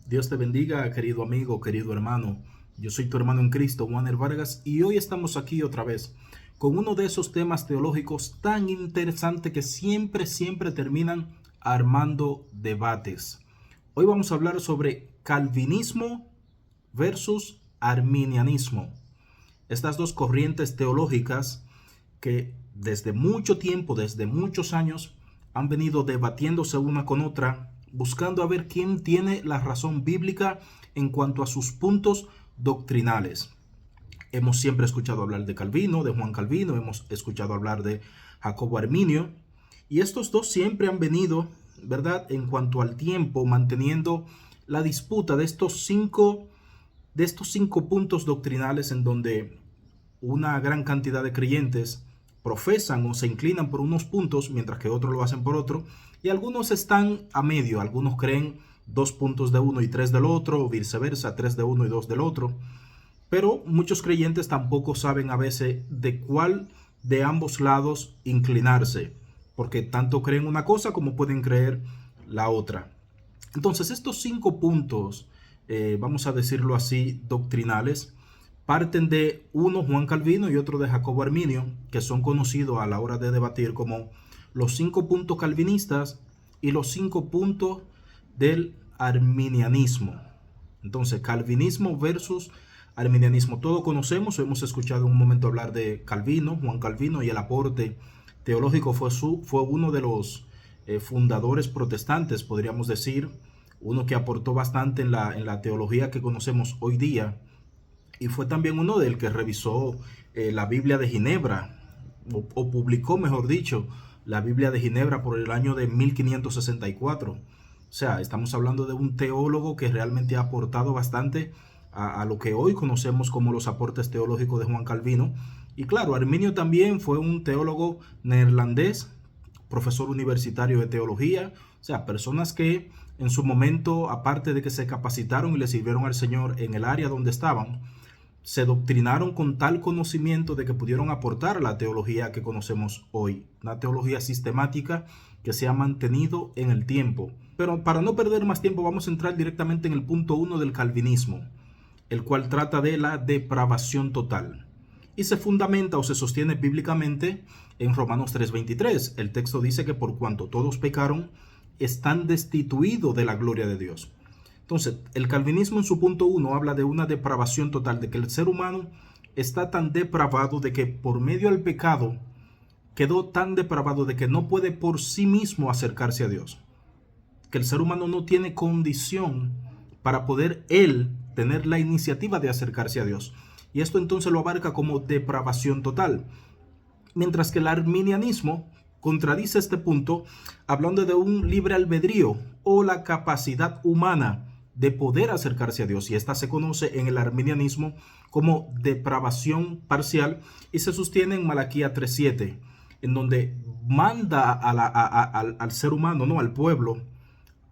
Dios te bendiga, querido amigo, querido hermano. Yo soy tu hermano en Cristo, Juaner Vargas, y hoy estamos aquí otra vez con uno de esos temas teológicos tan interesantes que siempre terminan armando debates. Hoy vamos a hablar sobre calvinismo versus arminianismo. Estas dos corrientes teológicas que desde mucho tiempo, desde muchos años, han venido debatiéndose una con otra, buscando a ver quién tiene la razón bíblica en cuanto a sus puntos doctrinales. Hemos siempre escuchado hablar de Calvino, de Juan Calvino, hemos escuchado hablar de Jacobo Arminio, y estos dos siempre han venido, ¿verdad?, en cuanto al tiempo, manteniendo la disputa de estos cinco puntos doctrinales en donde una gran cantidad de creyentes profesan o se inclinan por unos puntos, mientras que otros lo hacen por otro, y algunos están a medio, algunos creen 2 puntos de uno y 3 del otro, o viceversa, 3 de uno y 2 del otro, pero muchos creyentes tampoco saben a veces de cuál de ambos lados inclinarse, porque tanto creen una cosa como pueden creer la otra. Entonces estos 5 puntos, vamos a decirlo así, doctrinales, parten de uno Juan Calvino y otro de Jacobo Arminio, que son conocidos a la hora de debatir como los 5 puntos calvinistas y los 5 puntos del arminianismo. Entonces, calvinismo versus arminianismo. Todos conocemos o hemos escuchado en un momento hablar de Calvino, Juan Calvino, y el aporte teológico fue uno de los fundadores protestantes, podríamos decir, uno que aportó bastante en la teología que conocemos hoy día, y fue también uno del que revisó la Biblia de Ginebra, o publicó, mejor dicho, la Biblia de Ginebra por el año de 1564. O sea, estamos hablando de un teólogo que realmente ha aportado bastante a lo que hoy conocemos como los aportes teológicos de Juan Calvino. Y claro, Arminio también fue un teólogo neerlandés, profesor universitario de teología, o sea, personas que en su momento, aparte de que se capacitaron y le sirvieron al Señor en el área donde estaban, se doctrinaron con tal conocimiento de que pudieron aportar a la teología que conocemos hoy, una teología sistemática que se ha mantenido en el tiempo. Pero para no perder más tiempo vamos a entrar directamente en el punto 1 del calvinismo, el cual trata de la depravación total. Y se fundamenta o se sostiene bíblicamente en Romanos 3:23. El texto dice que por cuanto todos pecaron, están destituidos de la gloria de Dios. Entonces, el calvinismo en su punto 1 habla de una depravación total, de que el ser humano está tan depravado de que por medio del pecado quedó tan depravado de que no puede por sí mismo acercarse a Dios. Que el ser humano no tiene condición para poder él tener la iniciativa de acercarse a Dios. Y esto entonces lo abarca como depravación total. Mientras que el arminianismo contradice este punto hablando de un libre albedrío o la capacidad humana de poder acercarse a Dios, y esta se conoce en el arminianismo como depravación parcial y se sostiene en Malaquías 3:7, en donde manda al ser humano, no al pueblo,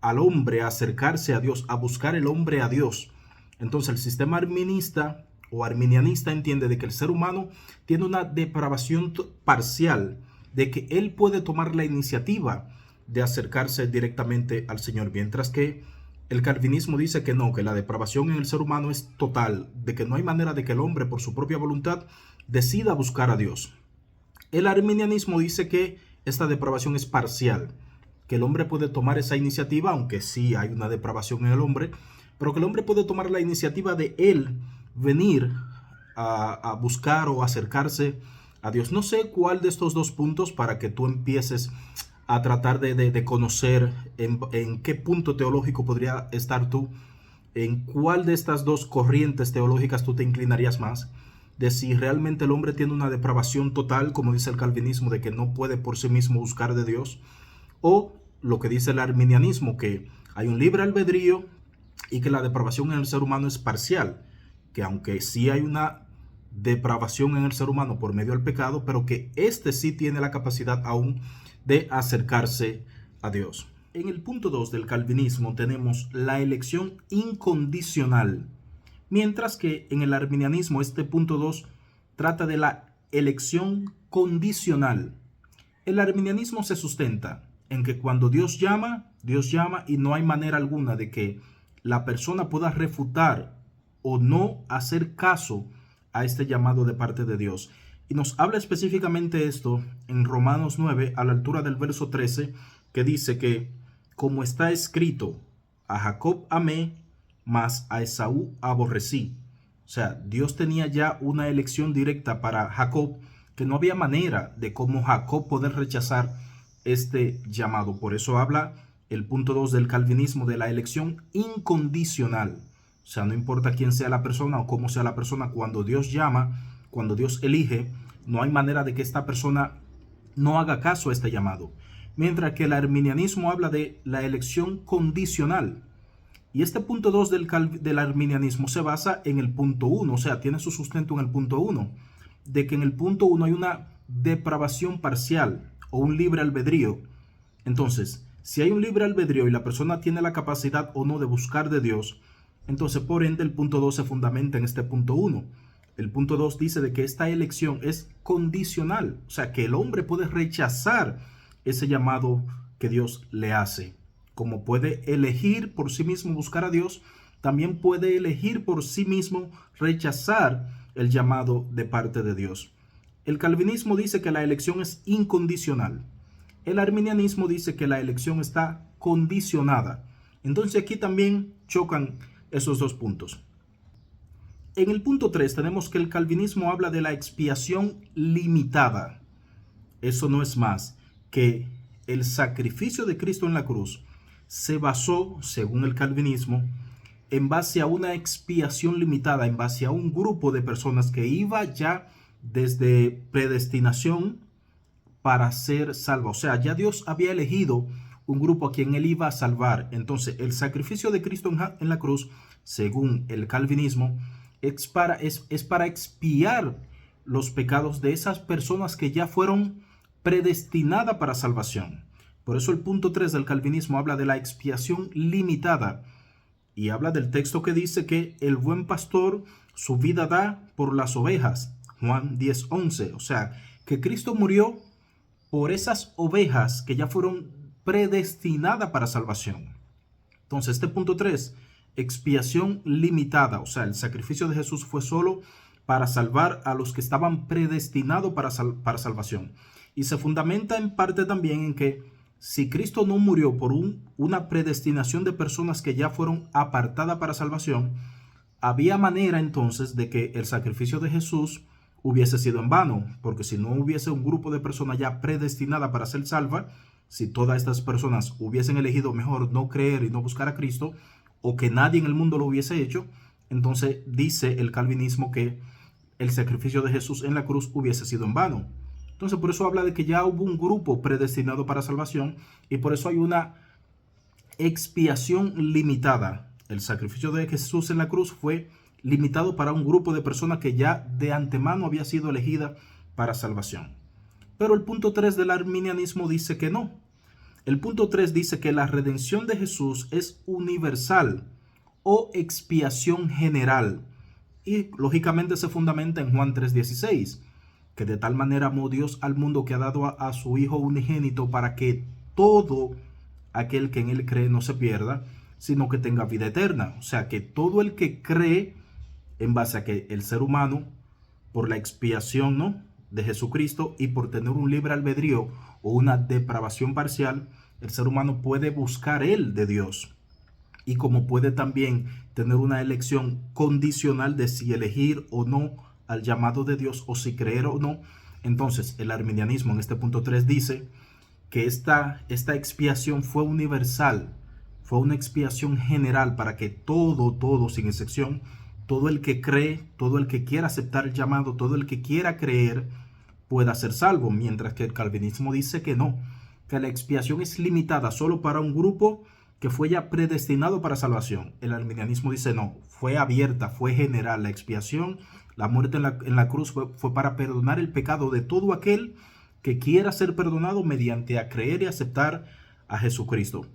al hombre a acercarse a Dios, a buscar el hombre a Dios. Entonces el sistema arminista o arminianista entiende de que el ser humano tiene una depravación parcial, de que él puede tomar la iniciativa de acercarse directamente al Señor, mientras que el calvinismo dice que no, que la depravación en el ser humano es total, de que no hay manera de que el hombre por su propia voluntad decida buscar a Dios. El arminianismo dice que esta depravación es parcial, que el hombre puede tomar esa iniciativa, aunque sí hay una depravación en el hombre, pero que el hombre puede tomar la iniciativa de él venir a buscar o acercarse a Dios. No sé cuál de estos 2 puntos, para que tú empieces a tratar de conocer en qué punto teológico podría estar tú, en cuál de estas dos corrientes teológicas tú te inclinarías más, de si realmente el hombre tiene una depravación total, como dice el calvinismo, de que no puede por sí mismo buscar de Dios, o lo que dice el arminianismo, que hay un libre albedrío y que la depravación en el ser humano es parcial, que aunque sí hay una depravación en el ser humano por medio del pecado, pero que éste sí tiene la capacidad aún de acercarse a Dios. En el punto 2 del calvinismo tenemos la elección incondicional, mientras que en el arminianismo este punto 2 trata de la elección condicional. El arminianismo se sustenta en que cuando Dios llama y no hay manera alguna de que la persona pueda refutar o no hacer caso a este llamado de parte de Dios. Y nos habla específicamente esto en Romanos 9, a la altura del verso 13, que dice que, como está escrito, a Jacob amé, mas a Esaú aborrecí. O sea, Dios tenía ya una elección directa para Jacob, que no había manera de cómo Jacob poder rechazar este llamado. Por eso habla el punto 2 del calvinismo de la elección incondicional. O sea, no importa quién sea la persona o cómo sea la persona, cuando Dios llama, cuando Dios elige, no hay manera de que esta persona no haga caso a este llamado. Mientras que el arminianismo habla de la elección condicional. Y este punto 2 del arminianismo se basa en el punto 1, o sea, tiene su sustento en el punto 1, de que en el punto 1 hay una depravación parcial o un libre albedrío. Entonces, si hay un libre albedrío y la persona tiene la capacidad o no de buscar de Dios, entonces por ende el punto 2 se fundamenta en este punto 1. El punto 2 dice de que esta elección es condicional, o sea, que el hombre puede rechazar ese llamado que Dios le hace. Como puede elegir por sí mismo buscar a Dios, también puede elegir por sí mismo rechazar el llamado de parte de Dios. El calvinismo dice que la elección es incondicional. El arminianismo dice que la elección está condicionada. Entonces aquí también chocan esos dos puntos. En el punto 3 tenemos que el calvinismo habla de la expiación limitada. Eso no es más que el sacrificio de Cristo en la cruz se basó, según el calvinismo, en base a una expiación limitada, en base a un grupo de personas que iba ya desde predestinación para ser salva. O sea, ya Dios había elegido un grupo a quien él iba a salvar. Entonces, el sacrificio de Cristo en la cruz, según el calvinismo, es para expiar los pecados de esas personas que ya fueron predestinadas para salvación. Por eso el punto 3 del calvinismo habla de la expiación limitada y habla del texto que dice que el buen pastor su vida da por las ovejas. Juan 10:11. O sea, que Cristo murió por esas ovejas que ya fueron predestinadas para salvación. Entonces, este punto 3, expiación limitada. O sea, el sacrificio de Jesús fue solo para salvar a los que estaban predestinados para salvación. Y se fundamenta en parte también en que si Cristo no murió por una predestinación de personas que ya fueron apartadas para salvación, había manera entonces de que el sacrificio de Jesús hubiese sido en vano, porque si no hubiese un grupo de personas ya predestinadas para ser salvas, si todas estas personas hubiesen elegido mejor no creer y no buscar a Cristo, o que nadie en el mundo lo hubiese hecho, entonces dice el calvinismo que el sacrificio de Jesús en la cruz hubiese sido en vano. Entonces por eso habla de que ya hubo un grupo predestinado para salvación y por eso hay una expiación limitada. El sacrificio de Jesús en la cruz fue limitado para un grupo de personas que ya de antemano había sido elegida para salvación. Pero el punto 3 del arminianismo dice que no. El punto 3 dice que la redención de Jesús es universal o expiación general. Y lógicamente se fundamenta en Juan 3:16, que de tal manera amó Dios al mundo que ha dado a su Hijo unigénito para que todo aquel que en él cree no se pierda, sino que tenga vida eterna. O sea, que todo el que cree en base a que el ser humano, por la expiación, ¿no?, de Jesucristo y por tener un libre albedrío o una depravación parcial, el ser humano puede buscar él de Dios. Y como puede también tener una elección condicional de si elegir o no al llamado de Dios o si creer o no, entonces el arminianismo en este punto 3 dice que esta expiación fue universal, fue una expiación general para que todo, sin excepción, todo el que cree, todo el que quiera aceptar el llamado, todo el que quiera creer, pueda ser salvo, mientras que el calvinismo dice que no, que la expiación es limitada solo para un grupo que fue ya predestinado para salvación. El arminianismo dice no, fue abierta, fue general. La expiación, la muerte en la cruz fue para perdonar el pecado de todo aquel que quiera ser perdonado mediante a creer y aceptar a Jesucristo.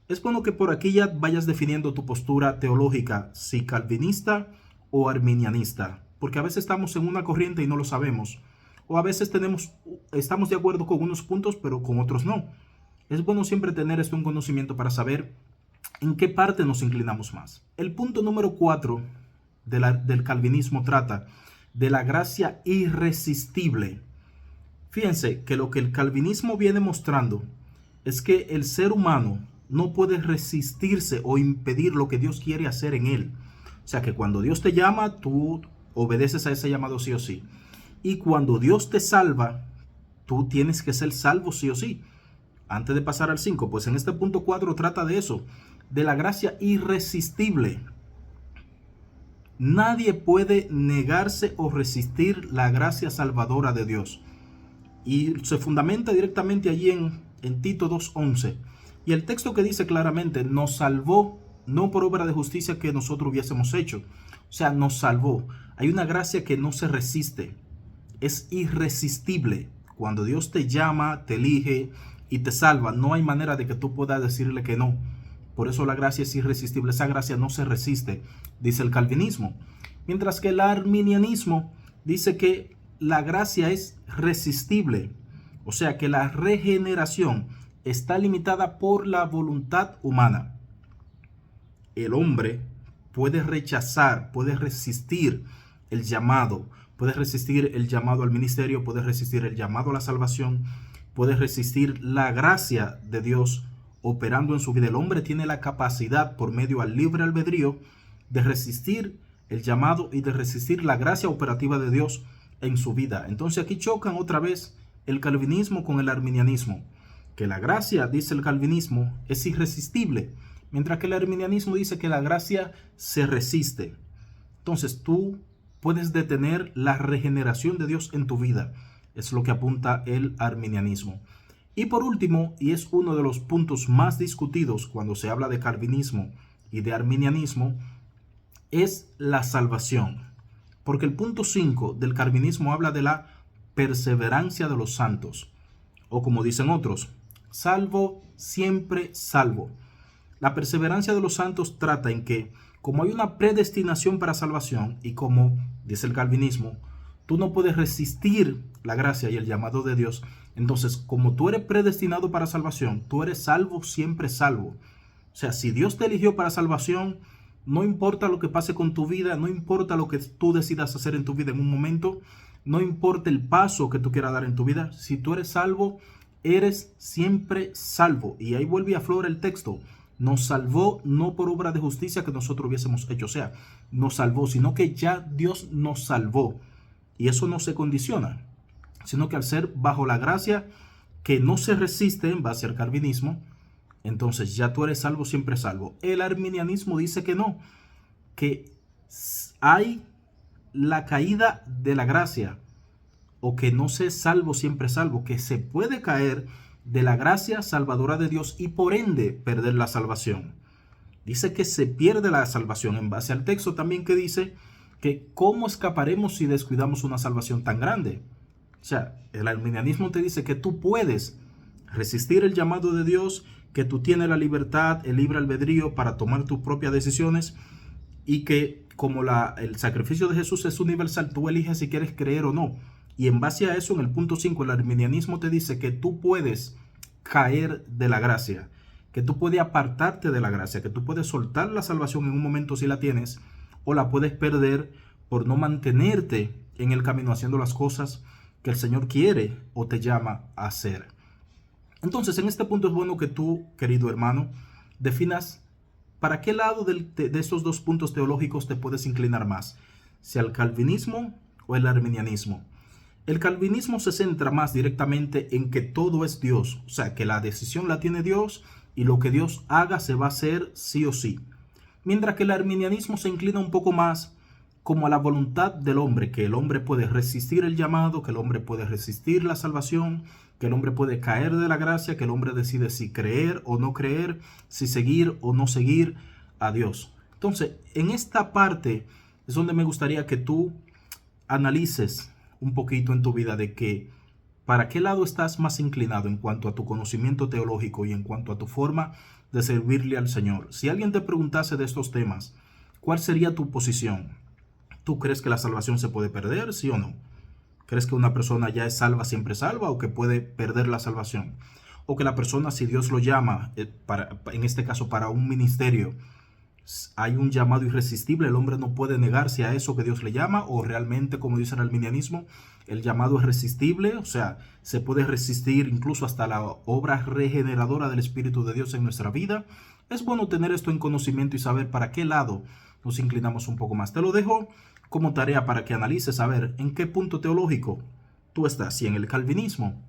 Es bueno que por aquí ya vayas definiendo tu postura teológica, si calvinista o arminianista, porque a veces estamos en una corriente y no lo sabemos, o a veces estamos de acuerdo con unos puntos pero con otros no. Es bueno siempre tener esto en conocimiento para saber ¿En qué parte nos inclinamos más? El punto número 4 del calvinismo trata de la gracia irresistible. Fíjense que lo que el calvinismo viene mostrando es que el ser humano no puede resistirse o impedir lo que Dios quiere hacer en él. O sea que cuando Dios te llama, tú obedeces a ese llamado sí o sí. Y cuando Dios te salva, tú tienes que ser salvo sí o sí. Antes de pasar al 5, pues en este punto 4 trata de eso, de la gracia irresistible. Nadie puede negarse o resistir la gracia salvadora de Dios. Y se fundamenta directamente allí en Tito 2:11. Y el texto que dice claramente, nos salvó no por obra de justicia que nosotros hubiésemos hecho. O sea, nos salvó. Hay una gracia que no se resiste. Es irresistible. Cuando Dios te llama, te elige y te salva, no hay manera de que tú puedas decirle que no. Por eso la gracia es irresistible. Esa gracia no se resiste, dice el calvinismo. Mientras que el arminianismo dice que la gracia es resistible. O sea que la regeneración está limitada por la voluntad humana. El hombre puede rechazar, puede resistir el llamado, puede resistir el llamado al ministerio, puede resistir el llamado a la salvación, puede resistir la gracia de Dios operando en su vida. El hombre tiene la capacidad, por medio al libre albedrío, de resistir el llamado y de resistir la gracia operativa de Dios en su vida. Entonces aquí chocan otra vez el calvinismo con el arminianismo, que la gracia, dice el calvinismo, es irresistible, mientras que el arminianismo dice que la gracia se resiste. Entonces tú puedes detener la regeneración de Dios en tu vida. Es lo que apunta el arminianismo. Y por último, y es uno de los puntos más discutidos cuando se habla de calvinismo y de arminianismo, es la salvación. Porque el punto 5 del calvinismo habla de la perseverancia de los santos. O como dicen otros, salvo, siempre salvo. La perseverancia de los santos trata en que, como hay una predestinación para salvación, y como dice el calvinismo, tú no puedes resistir la gracia y el llamado de Dios, entonces como tú eres predestinado para salvación, tú eres salvo, siempre salvo. O sea, si Dios te eligió para salvación, no importa lo que pase con tu vida, no importa lo que tú decidas hacer en tu vida en un momento, no importa el paso que tú quieras dar en tu vida, si tú eres salvo, eres siempre salvo. Y ahí vuelve a aflora el texto. Nos salvó no por obra de justicia que nosotros hubiésemos hecho, o sea, nos salvó, sino que ya Dios nos salvó. Y eso no se condiciona, sino que al ser bajo la gracia que no se resiste en base al calvinismo, entonces ya tú eres salvo, siempre salvo. El arminianismo dice que no, que hay la caída de la gracia, o que no se es salvo, siempre salvo, que se puede caer de la gracia salvadora de Dios y por ende perder la salvación. Dice que se pierde la salvación en base al texto también que dice que cómo escaparemos si descuidamos una salvación tan grande. O sea, el arminianismo te dice que tú puedes resistir el llamado de Dios, que tú tienes la libertad, el libre albedrío para tomar tus propias decisiones y que como el sacrificio de Jesús es universal, tú eliges si quieres creer o no. Y en base a eso, en el punto 5, el arminianismo te dice que tú puedes caer de la gracia, que tú puedes apartarte de la gracia, que tú puedes soltar la salvación en un momento si la tienes, o la puedes perder por no mantenerte en el camino haciendo las cosas que el Señor quiere o te llama a hacer. Entonces, en este punto es bueno que tú, querido hermano, definas para qué lado de esos dos puntos teológicos te puedes inclinar más, si al calvinismo o el arminianismo. El calvinismo se centra más directamente en que todo es Dios, o sea, que la decisión la tiene Dios y lo que Dios haga se va a hacer sí o sí. Mientras que el arminianismo se inclina un poco más como a la voluntad del hombre, que el hombre puede resistir el llamado, que el hombre puede resistir la salvación, que el hombre puede caer de la gracia, que el hombre decide si creer o no creer, si seguir o no seguir a Dios. Entonces, en esta parte es donde me gustaría que tú analices un poquito en tu vida de que para qué lado estás más inclinado en cuanto a tu conocimiento teológico y en cuanto a tu forma de servirle al Señor. Si alguien te preguntase de estos temas, ¿cuál sería tu posición? ¿Tú crees que la salvación se puede perder, sí o no? ¿Crees que una persona ya es salva, siempre salva o que puede perder la salvación? o que la persona, si Dios lo llama, en este caso para un ministerio, hay un llamado irresistible, el hombre no puede negarse a eso que Dios le llama, o realmente, como dice el arminianismo, el llamado es resistible, o sea, se puede resistir incluso hasta la obra regeneradora del Espíritu de Dios en nuestra vida. Es bueno tener esto en conocimiento y saber para qué lado nos inclinamos un poco más. Te lo dejo como tarea para que analices a ver en qué punto teológico tú estás, si en el calvinismo,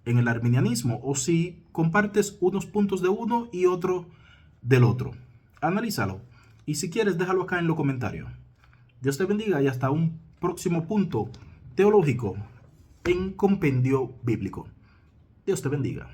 en el arminianismo, o si compartes unos puntos de uno y otro del otro. Analízalo. Y si quieres, déjalo acá en los comentarios. Dios te bendiga y hasta un próximo punto teológico en Compendio Bíblico. Dios te bendiga.